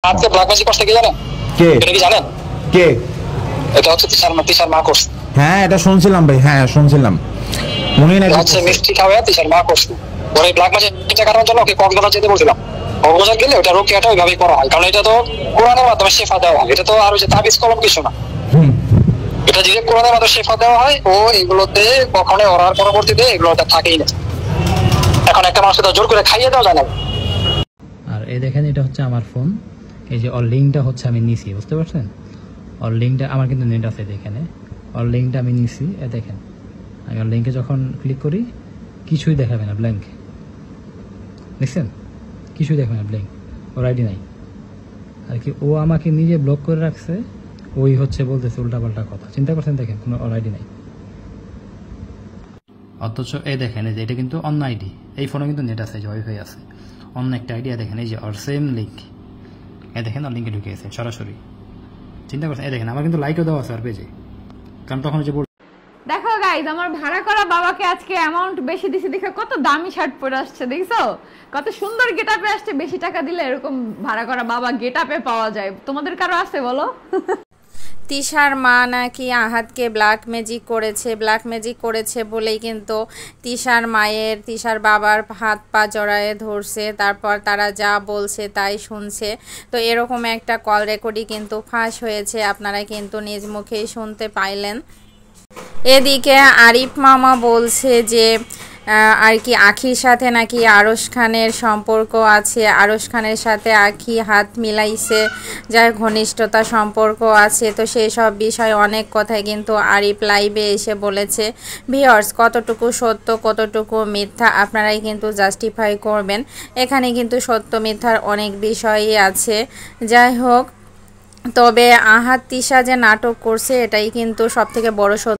আজকে black magic করতে কি জানেন? কে এটা কি জানেন? কে এটা হচ্ছে তিশার মা করছে। হ্যাঁ এটা শুনছিলাম ভাই, হ্যাঁ শুনছিলাম উনি নাকি হচ্ছে মিষ্টি খাওয়া তিশার মা করছে। ওর এই ব্ল্যাক ম্যাজিকটা করার জন্য ওকে কক্সবাজার যেতে বলছিলাম। কক্সবাজার গেলে ওটা রুকিয়াটা ওইভাবেই করা হয়, কারণ এটা তো কোরআনের মাধ্যমে শেফা দেওয়া হয়। এটা তো আর ওই যে তাবিজ কলম কিছু না, এটা যে কোরআনের মাধ্যমে শেফা দেওয়া হয়। ও এগুলোতে কখনো ওরার পরবর্তীতে এগুলোতে থাকেই না। এখন একটা মানুষকে তো জোর করে খাইয়ে দেওয়া যায় না। আর এই দেখেন এটা হচ্ছে আমার ফোন, এই যে অল লিঙ্কটা হচ্ছে আমি নিছি, বুঝতে পারছেন? অল লিঙ্কটা আমার কিন্তু নেট আছে এখানে, অল লিঙ্কটা আমি নিছি। এ দেখেন আমি অল লিঙ্কে যখন ক্লিক করি কিছুই দেখাবে না, ব্ল্যাঙ্ক। দেখছেন? কিছুই দেখাবে না, ব্ল্যাঙ্ক, ওর আইডি নাই আর কি। ও আমাকে নিজে ব্লক করে রাখছে, ওই হচ্ছে বলতেছে উল্টাপাল্টা কথা। চিন্তা করছেন? দেখেন কোনো ওর আইডি নাই, অথচ এই দেখেন এই যে এটা কিন্তু অন্য আইডি। এই ফোনে কিন্তু নেট আছে, যে ওয়াইফাই আছে, অন্য একটা আইডিয়া দেখেন এই যে ওর সেম লিঙ্ক। এই দেখেন ওর লিঙ্কে ঢুকে গেছে সরাসরি। চিন্তা করছেন? এই দেখেন আমার কিন্তু লাইকও দেওয়া আছে আর পেজে, কারণ তখন যে দেখো গাইজ, আমার ভাড়া করা বাবাকে আজকে অ্যামাউন্ট বেশি দিছে দেখে কত দামি শার্ট পরে আসছে, দেখছো? কত সুন্দর গেটআপে আসছে। বেশি টাকা দিলে এরকম ভাড়া করা বাবা গেটআপে পাওয়া যায়। তোমাদের কারো আছে বলো? তিশার মা নাকি আহাতকে ব্ল্যাক ম্যাজিক করেছে বলেই কিন্তু তিশার মায়ের তিশার বাবার হাত পা জড়ায়ে ধরছে, তারপর তারা যা বলছে তাই শুনছে। তো এরকম একটা কল রেকর্ডই কিন্তু ফাঁস হয়েছে, আপনারা কিন্তু নিজ মুখেই শুনতে পাইলেন। এদিকে আরিফ মামা বলছে যে আর কি আখির সাথে নাকি আরশ খানের সম্পর্ক আছে, আরশ খানের সাথে আখি হাত মিলাইছে, যার ঘনিষ্ঠতা সম্পর্ক আছে। তো সেই সব বিষয়ে অনেক কথাই কিন্তু আরিফ লাইভে এসে বলেছে। ভিউয়ার্স, কতটুকু সত্য কতটুকু মিথ্যা আপনারাই কিন্তু জাস্টিফাই করবেন। এখানে কিন্তু সত্য মিথ্যার অনেক বিষয়ই আছে। যাই হোক, তবে আহাত তিশা যে নাটক করছে এটাই কিন্তু সবথেকে বড় সত্য।